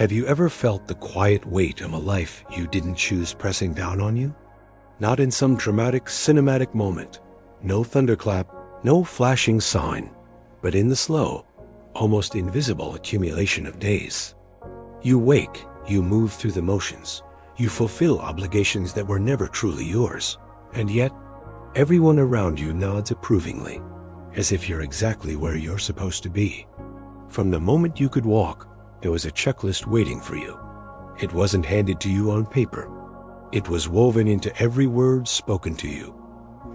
Have you ever felt the quiet weight of a life you didn't choose pressing down on you? Not in some dramatic, cinematic moment, no thunderclap, no flashing sign, but in the slow, almost invisible accumulation of days. You wake, you move through the motions, you fulfill obligations that were never truly yours, and yet, everyone around you nods approvingly, as if you're exactly where you're supposed to be. From the moment you could walk, there was a checklist waiting for you. It wasn't handed to you on paper. It was woven into every word spoken to you,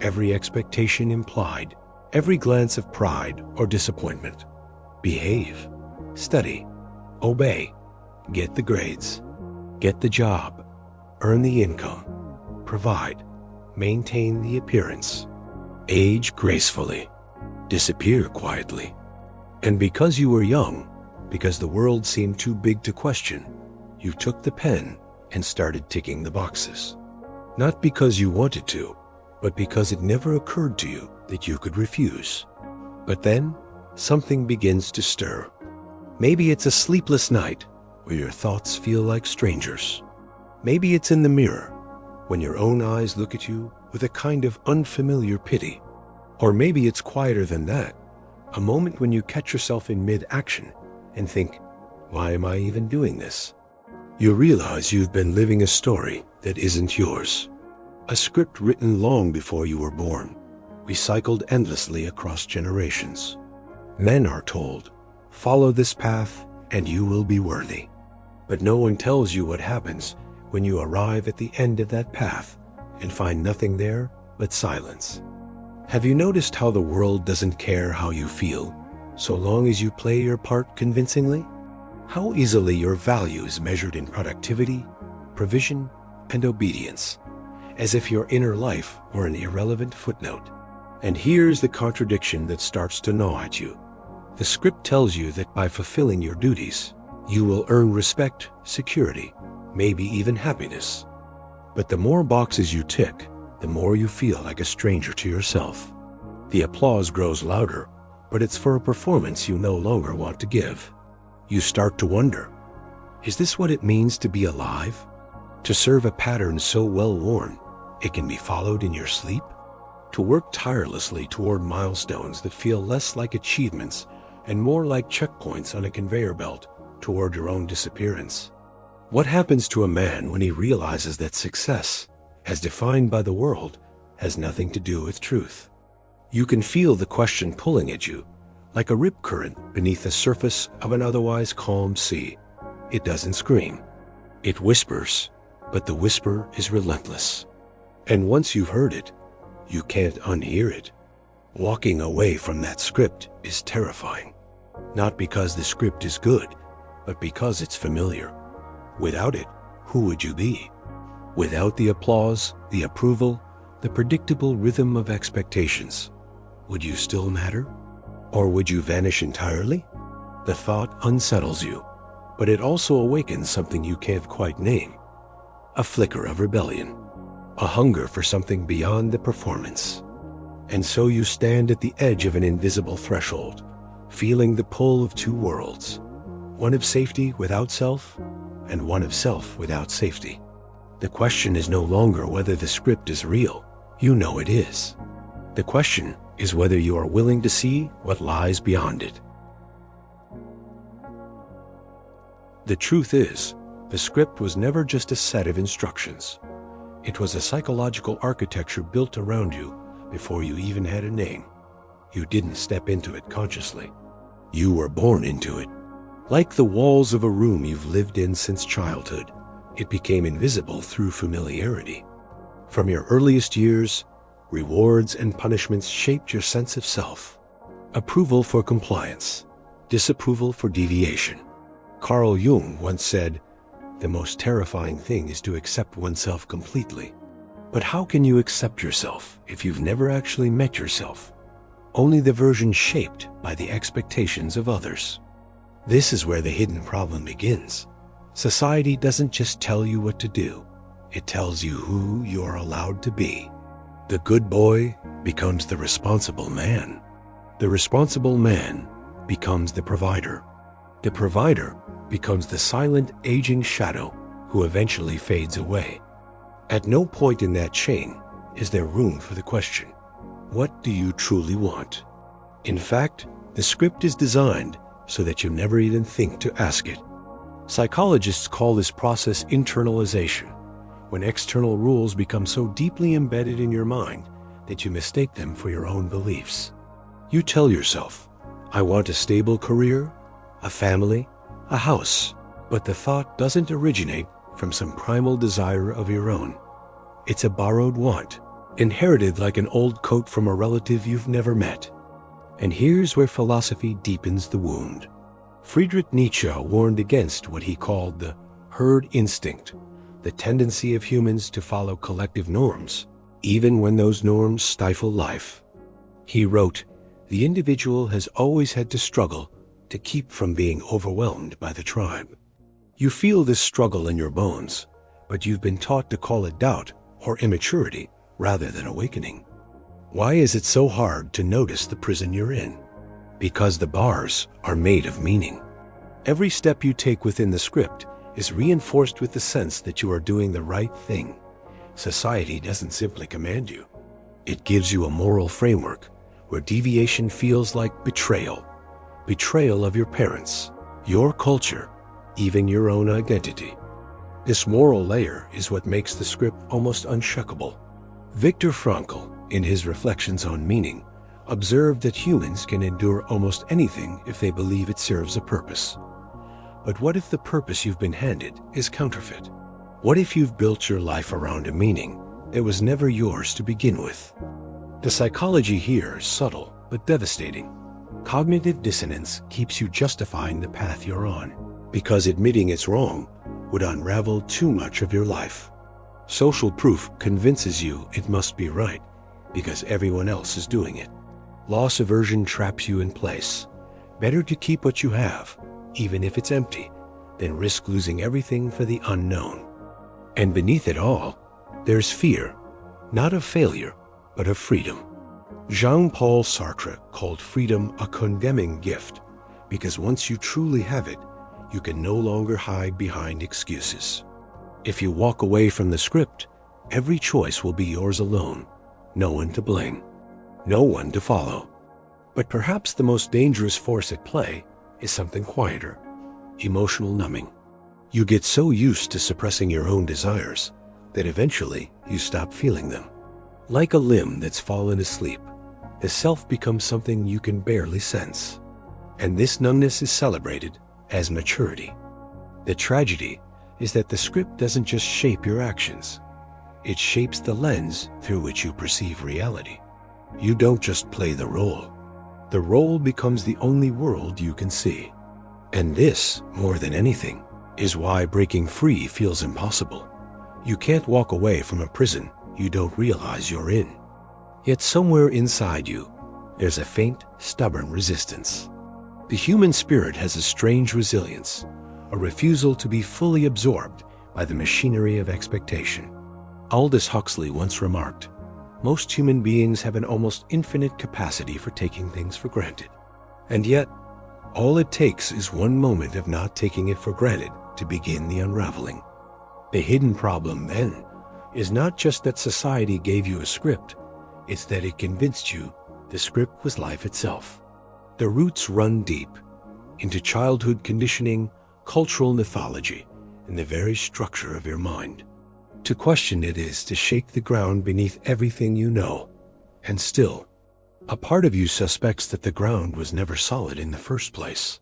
every expectation implied, every glance of pride or disappointment. Behave, study, obey, get the grades, get the job, earn the income, provide, maintain the appearance, age gracefully, disappear quietly. And because you were young, because the world seemed too big to question, you took the pen and started ticking the boxes. Not because you wanted to, but because it never occurred to you that you could refuse. But then, something begins to stir. Maybe it's a sleepless night where your thoughts feel like strangers. Maybe it's in the mirror, when your own eyes look at you with a kind of unfamiliar pity. Or maybe it's quieter than that, a moment when you catch yourself in mid-action and think, why am I even doing this? You realize you've been living a story that isn't yours. A script written long before you were born, recycled endlessly across generations. Men are told, follow this path and you will be worthy. But no one tells you what happens when you arrive at the end of that path and find nothing there but silence. Have you noticed how the world doesn't care how you feel, so long as you play your part convincingly? How easily your value is measured in productivity, provision, and obedience, as if your inner life were an irrelevant footnote. And here's the contradiction that starts to gnaw at you. The script tells you that by fulfilling your duties, you will earn respect, security, maybe even happiness. But the more boxes you tick, the more you feel like a stranger to yourself. The applause grows louder, but it's for a performance you no longer want to give. You start to wonder, is this what it means to be alive? To serve a pattern so well worn, it can be followed in your sleep? To work tirelessly toward milestones that feel less like achievements and more like checkpoints on a conveyor belt toward your own disappearance? What happens to a man when he realizes that success, as defined by the world, has nothing to do with truth? You can feel the question pulling at you, like a rip current beneath the surface of an otherwise calm sea. It doesn't scream. It whispers, but the whisper is relentless. And once you've heard it, you can't unhear it. Walking away from that script is terrifying. Not because the script is good, but because it's familiar. Without it, who would you be? Without the applause, the approval, the predictable rhythm of expectations, would you still matter? Or would you vanish entirely? The thought unsettles you, but it also awakens something you can't quite name. A flicker of rebellion, a hunger for something beyond the performance. And so you stand at the edge of an invisible threshold, feeling the pull of two worlds, one of safety without self, and one of self without safety. The question is no longer whether the script is real. You know it is. The question is whether you are willing to see what lies beyond it. The truth is, the script was never just a set of instructions. It was a psychological architecture built around you before you even had a name. You didn't step into it consciously. You were born into it. Like the walls of a room you've lived in since childhood, it became invisible through familiarity. From your earliest years, rewards and punishments shaped your sense of self. Approval for compliance, disapproval for deviation. Carl Jung once said, "The most terrifying thing is to accept oneself completely." But how can you accept yourself if you've never actually met yourself? Only the version shaped by the expectations of others. This is where the hidden problem begins. Society doesn't just tell you what to do, it tells you who you are allowed to be. The good boy becomes the responsible man. The responsible man becomes the provider. The provider becomes the silent, aging shadow who eventually fades away. At no point in that chain is there room for the question, what do you truly want? In fact, the script is designed so that you never even think to ask it. Psychologists call this process internalization, when external rules become so deeply embedded in your mind that you mistake them for your own beliefs. You tell yourself, I want a stable career, a family, a house, but the thought doesn't originate from some primal desire of your own. It's a borrowed want, inherited like an old coat from a relative you've never met. And here's where philosophy deepens the wound. Friedrich Nietzsche warned against what he called the herd instinct, the tendency of humans to follow collective norms, even when those norms stifle life. He wrote, the individual has always had to struggle to keep from being overwhelmed by the tribe. You feel this struggle in your bones, but you've been taught to call it doubt or immaturity rather than awakening. Why is it so hard to notice the prison you're in? Because the bars are made of meaning. Every step you take within the script is reinforced with the sense that you are doing the right thing. Society doesn't simply command you. It gives you a moral framework where deviation feels like betrayal. Betrayal of your parents, your culture, even your own identity. This moral layer is what makes the script almost unshakable. Viktor Frankl, in his reflections on meaning, observed that humans can endure almost anything if they believe it serves a purpose. But what if the purpose you've been handed is counterfeit? What if you've built your life around a meaning that was never yours to begin with? The psychology here is subtle but devastating. Cognitive dissonance keeps you justifying the path you're on, because admitting it's wrong would unravel too much of your life. Social proof convinces you it must be right, because everyone else is doing it. Loss aversion traps you in place. Better to keep what you have, even if it's empty, than risk losing everything for the unknown. And beneath it all, there's fear, not of failure, but of freedom. Jean-Paul Sartre called freedom a condemning gift, because once you truly have it, you can no longer hide behind excuses. If you walk away from the script, every choice will be yours alone, no one to blame, no one to follow. But perhaps the most dangerous force at play is something quieter, emotional numbing. You get so used to suppressing your own desires that eventually you stop feeling them. Like a limb that's fallen asleep, the self becomes something you can barely sense. And this numbness is celebrated as maturity. The tragedy is that the script doesn't just shape your actions. It shapes the lens through which you perceive reality. You don't just play the role. The role becomes the only world you can see. And this, more than anything, is why breaking free feels impossible. You can't walk away from a prison you don't realize you're in. Yet somewhere inside you, there's a faint, stubborn resistance. The human spirit has a strange resilience, a refusal to be fully absorbed by the machinery of expectation. Aldous Huxley once remarked, most human beings have an almost infinite capacity for taking things for granted. And yet, all it takes is one moment of not taking it for granted to begin the unraveling. The hidden problem, then, is not just that society gave you a script, it's that it convinced you the script was life itself. The roots run deep into childhood conditioning, cultural mythology, and the very structure of your mind. To question it is to shake the ground beneath everything you know, and still, a part of you suspects that the ground was never solid in the first place.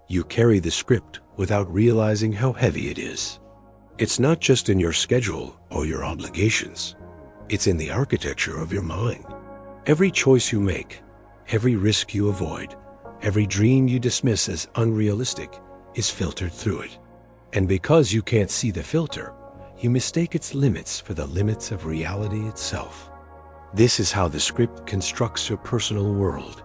You carry the script without realizing how heavy it is. It's not just in your schedule or your obligations. It's in the architecture of your mind. Every choice you make, every risk you avoid, every dream you dismiss as unrealistic is filtered through it. And because you can't see the filter, you mistake its limits for the limits of reality itself. This is how the script constructs your personal world.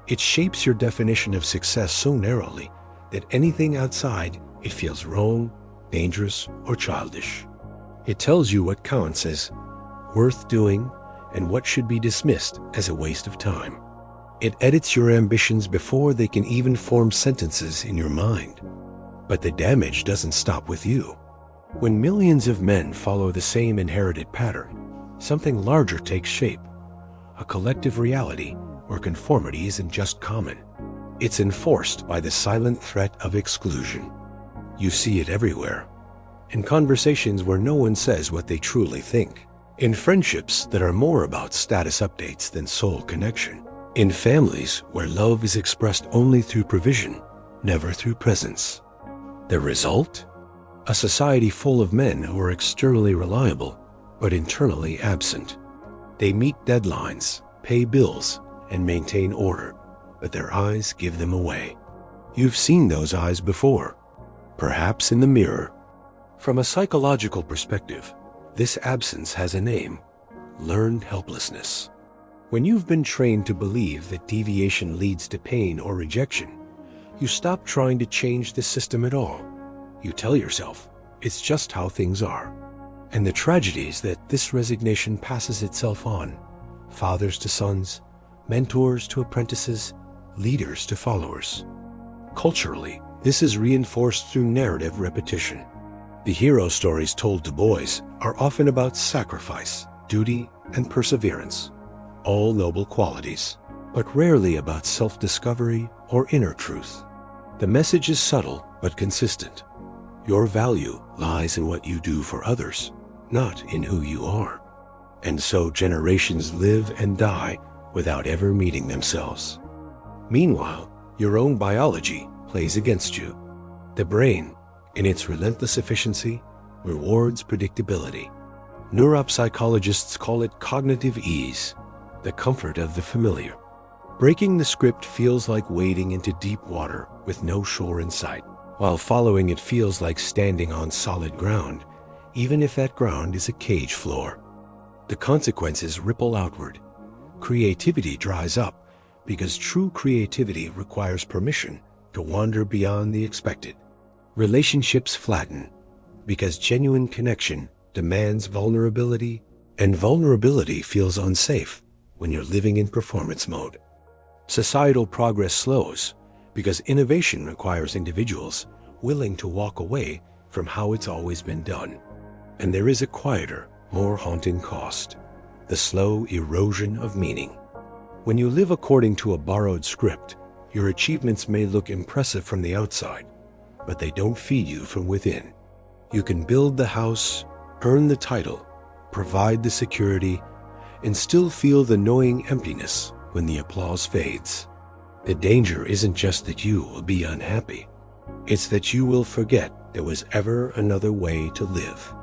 It shapes your definition of success so narrowly that anything outside it feels wrong, dangerous, or childish. It tells you what counts as worth doing and what should be dismissed as a waste of time. It edits your ambitions before they can even form sentences in your mind. But the damage doesn't stop with you. When millions of men follow the same inherited pattern, something larger takes shape, a collective reality where conformity isn't just common. It's enforced by the silent threat of exclusion. You see it everywhere. In conversations where no one says what they truly think. In friendships that are more about status updates than soul connection. In families where love is expressed only through provision, never through presence. The result? A society full of men who are externally reliable, but internally absent. They meet deadlines, pay bills, and maintain order, but their eyes give them away. You've seen those eyes before, perhaps in the mirror. From a psychological perspective, this absence has a name: learned helplessness. When you've been trained to believe that deviation leads to pain or rejection, you stop trying to change the system at all. You tell yourself, it's just how things are. And the tragedy is that this resignation passes itself on. Fathers to sons, mentors to apprentices, leaders to followers. Culturally, this is reinforced through narrative repetition. The hero stories told to boys are often about sacrifice, duty, and perseverance, all noble qualities, but rarely about self-discovery or inner truth. The message is subtle but consistent. Your value lies in what you do for others, not in who you are. And so generations live and die without ever meeting themselves. Meanwhile, your own biology plays against you. The brain, in its relentless efficiency, rewards predictability. Neuropsychologists call it cognitive ease, the comfort of the familiar. Breaking the script feels like wading into deep water with no shore in sight, while following it feels like standing on solid ground, even if that ground is a cage floor. The consequences ripple outward. Creativity dries up because true creativity requires permission to wander beyond the expected. Relationships flatten because genuine connection demands vulnerability, and vulnerability feels unsafe when you're living in performance mode. Societal progress slows because innovation requires individuals willing to walk away from how it's always been done. And there is a quieter, more haunting cost: the slow erosion of meaning. When you live according to a borrowed script, your achievements may look impressive from the outside, but they don't feed you from within. You can build the house, earn the title, provide the security, and still feel the gnawing emptiness when the applause fades. The danger isn't just that you will be unhappy. It's that you will forget there was ever another way to live.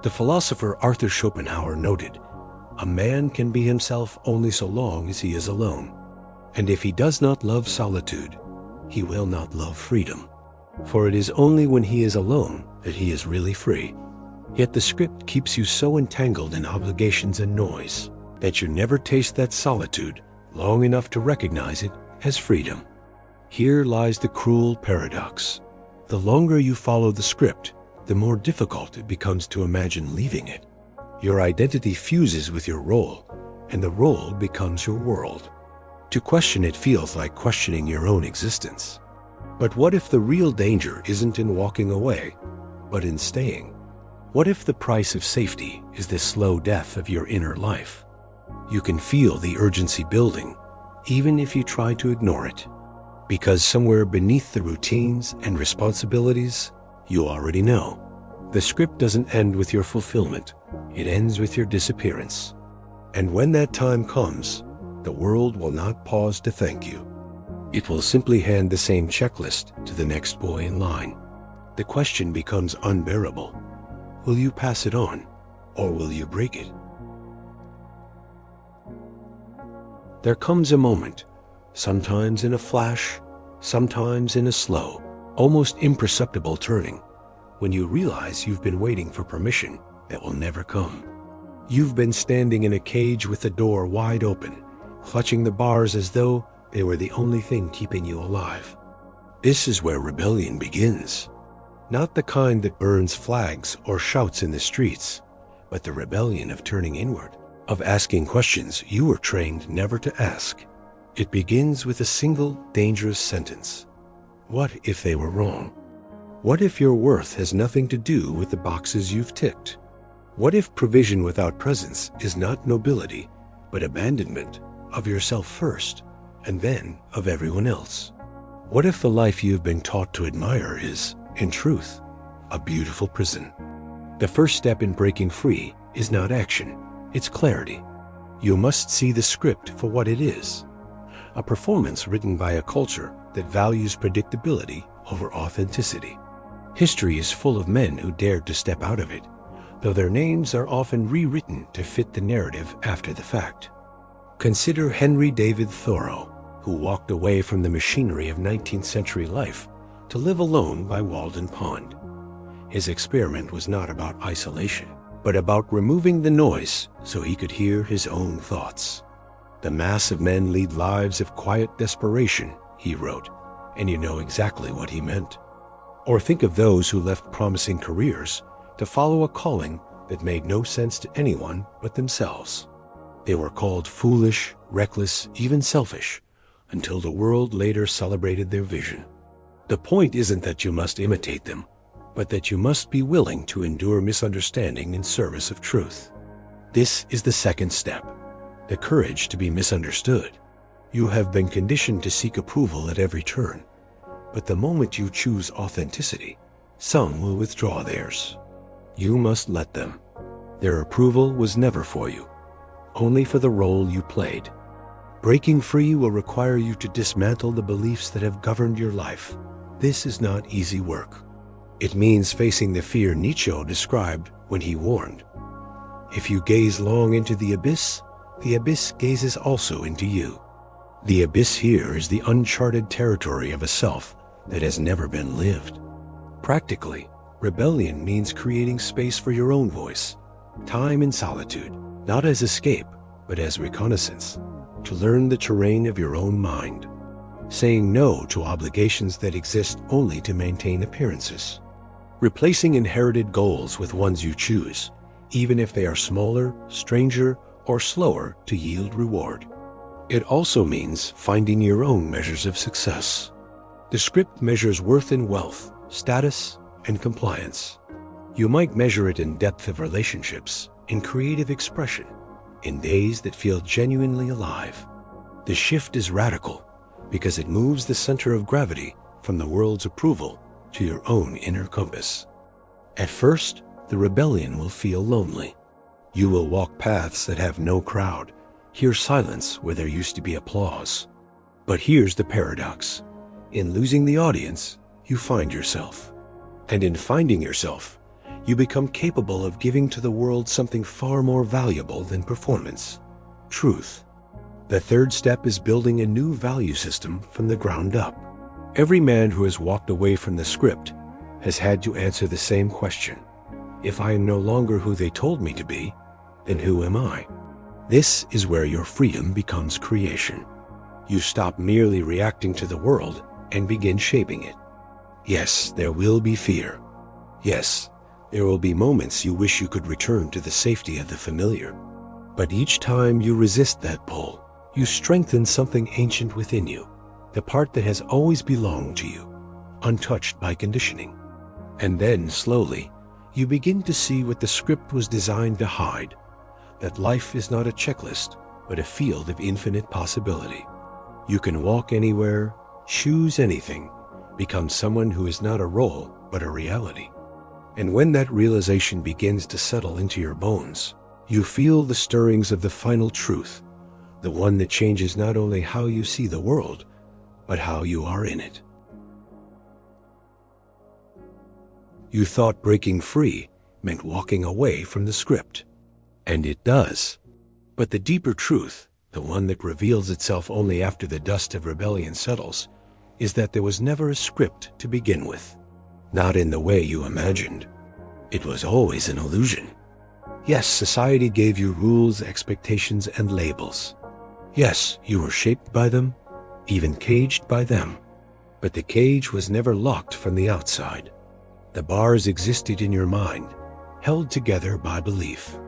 The philosopher Arthur Schopenhauer noted, "A man can be himself only so long as he is alone. And if he does not love solitude, he will not love freedom. For it is only when he is alone that he is really free." Yet the script keeps you so entangled in obligations and noise that you never taste that solitude long enough to recognize it as freedom. Here lies the cruel paradox. The longer you follow the script, the more difficult it becomes to imagine leaving it. Your identity fuses with your role, and the role becomes your world. To question it feels like questioning your own existence. But what if the real danger isn't in walking away, but in staying? What if the price of safety is the slow death of your inner life? You can feel the urgency building, even if you try to ignore it. Because somewhere beneath the routines and responsibilities, you already know. The script doesn't end with your fulfillment. It ends with your disappearance. And when that time comes, the world will not pause to thank you. It will simply hand the same checklist to the next boy in line. The question becomes unbearable. Will you pass it on, or will you break it? There comes a moment, sometimes in a flash, sometimes in a slow, almost imperceptible turning, when you realize you've been waiting for permission that will never come. You've been standing in a cage with the door wide open, clutching the bars as though they were the only thing keeping you alive. This is where rebellion begins. Not the kind that burns flags or shouts in the streets, but the rebellion of turning inward, of asking questions you were trained never to ask. It begins with a single dangerous sentence. What if they were wrong? What if your worth has nothing to do with the boxes you've ticked? What if provision without presence is not nobility, but abandonment of yourself first, and then of everyone else? What if the life you've been taught to admire is, in truth, a beautiful prison? The first step in breaking free is not action, it's clarity. You must see the script for what it is, a performance written by a culture that values predictability over authenticity. History is full of men who dared to step out of it, though their names are often rewritten to fit the narrative after the fact. Consider Henry David Thoreau, who walked away from the machinery of 19th century life to live alone by Walden Pond. His experiment was not about isolation, but about removing the noise so he could hear his own thoughts. The mass of men lead lives of quiet desperation, he wrote, and you know exactly what he meant. Or think of those who left promising careers to follow a calling that made no sense to anyone but themselves. They were called foolish, reckless, even selfish, until the world later celebrated their vision. The point isn't that you must imitate them, but that you must be willing to endure misunderstanding in service of truth. This is the second step, the courage to be misunderstood. You have been conditioned to seek approval at every turn, but the moment you choose authenticity, some will withdraw theirs. You must let them. Their approval was never for you, only for the role you played. Breaking free will require you to dismantle the beliefs that have governed your life. This is not easy work. It means facing the fear Nietzsche described when he warned, "If you gaze long into the abyss gazes also into you." The abyss here is the uncharted territory of a self that has never been lived. Practically, rebellion means creating space for your own voice, time in solitude, not as escape, but as reconnaissance, to learn the terrain of your own mind, saying no to obligations that exist only to maintain appearances, replacing inherited goals with ones you choose, even if they are smaller, stranger, or slower to yield reward. It also means finding your own measures of success. The script measures worth in wealth, status, and compliance. You might measure it in depth of relationships, in creative expression, in days that feel genuinely alive. The shift is radical because it moves the center of gravity from the world's approval to your own inner compass. At first, the rebellion will feel lonely. You will walk paths that have no crowd, hear silence where there used to be applause. But here's the paradox. In losing the audience, you find yourself. And in finding yourself, you become capable of giving to the world something far more valuable than performance: truth. The third step is building a new value system from the ground up. Every man who has walked away from the script has had to answer the same question. If I am no longer who they told me to be, then who am I? This is where your freedom becomes creation. You stop merely reacting to the world and begin shaping it. Yes, there will be fear. Yes, there will be moments you wish you could return to the safety of the familiar. But each time you resist that pull, you strengthen something ancient within you, the part that has always belonged to you, untouched by conditioning. And then, slowly, you begin to see what the script was designed to hide, that life is not a checklist, but a field of infinite possibility. You can walk anywhere, choose anything, become someone who is not a role, but a reality. And when that realization begins to settle into your bones, you feel the stirrings of the final truth, the one that changes not only how you see the world, but how you are in it. You thought breaking free meant walking away from the script. And it does. But the deeper truth, the one that reveals itself only after the dust of rebellion settles, is that there was never a script to begin with. Not in the way you imagined. It was always an illusion. Yes, society gave you rules, expectations, and labels. Yes, you were shaped by them, even caged by them. But the cage was never locked from the outside. The bars existed in your mind, held together by belief.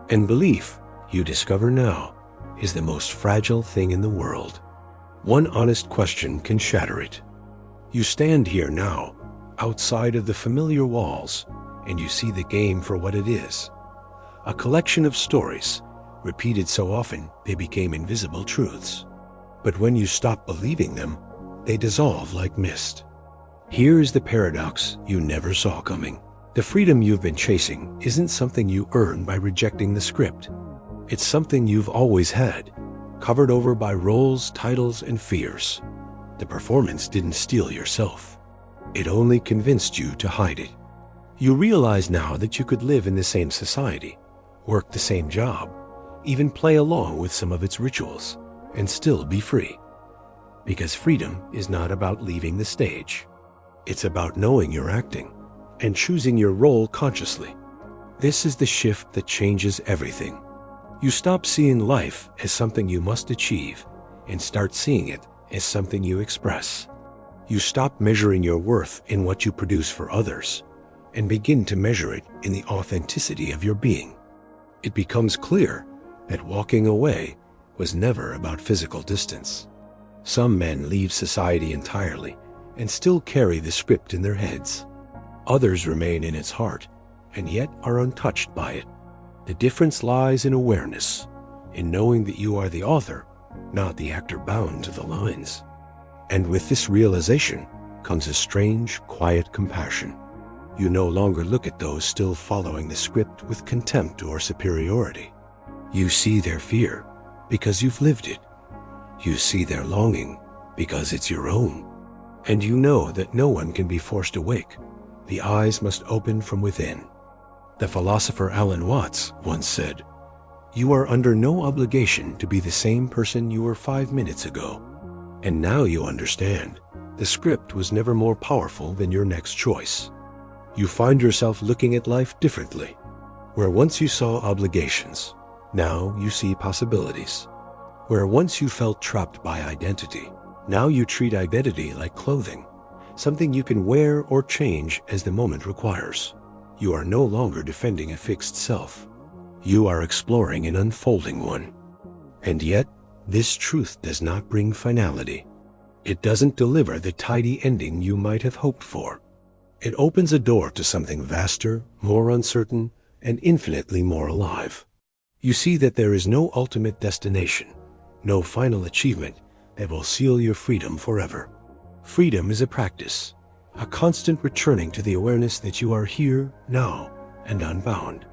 And belief, you discover now, is the most fragile thing in the world. One honest question can shatter it. You stand here now, outside of the familiar walls, and you see the game for what it is. A collection of stories, repeated so often they became invisible truths. But when you stop believing them, they dissolve like mist. Here is the paradox you never saw coming. The freedom you've been chasing isn't something you earn by rejecting the script. It's something you've always had, covered over by roles, titles, and fears. The performance didn't steal yourself. It only convinced you to hide it. You realize now that you could live in the same society, work the same job, even play along with some of its rituals, and still be free. Because freedom is not about leaving the stage. It's about knowing you're acting and choosing your role consciously. This is the shift that changes everything. You stop seeing life as something you must achieve and start seeing it as something you express. You stop measuring your worth in what you produce for others and begin to measure it in the authenticity of your being. It becomes clear that walking away was never about physical distance. Some men leave society entirely and still carry the script in their heads. Others remain in its heart and yet are untouched by it. The difference lies in awareness, in knowing that you are the author, not the actor bound to the lines. And with this realization comes a strange, quiet compassion. You no longer look at those still following the script with contempt or superiority. You see their fear because you've lived it. You see their longing because it's your own. And you know that no one can be forced awake. The eyes must open from within. The philosopher Alan Watts once said, "You are under no obligation to be the same person you were 5 minutes ago." And now you understand, the script was never more powerful than your next choice. You find yourself looking at life differently. Where once you saw obligations, now you see possibilities. Where once you felt trapped by identity, now you treat identity like clothing, something you can wear or change as the moment requires. You are no longer defending a fixed self. You are exploring an unfolding one. And yet, this truth does not bring finality. It doesn't deliver the tidy ending you might have hoped for. It opens a door to something vaster, more uncertain, and infinitely more alive. You see that there is no ultimate destination, no final achievement that will seal your freedom forever. Freedom is a practice, a constant returning to the awareness that you are here, now, and unbound.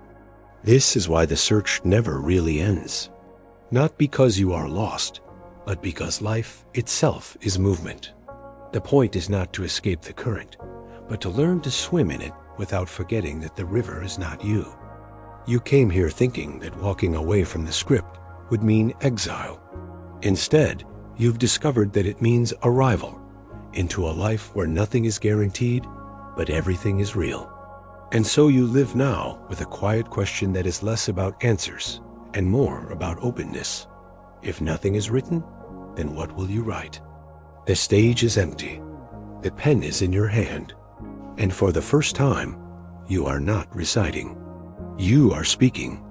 This is why the search never really ends. Not because you are lost, but because life itself is movement. The point is not to escape the current, but to learn to swim in it without forgetting that the river is not you. You came here thinking that walking away from the script would mean exile. Instead, you've discovered that it means arrival into a life where nothing is guaranteed, but everything is real. And so you live now with a quiet question that is less about answers and more about openness. If nothing is written, then what will you write? The stage is empty. The pen is in your hand. And for the first time, you are not reciting. You are speaking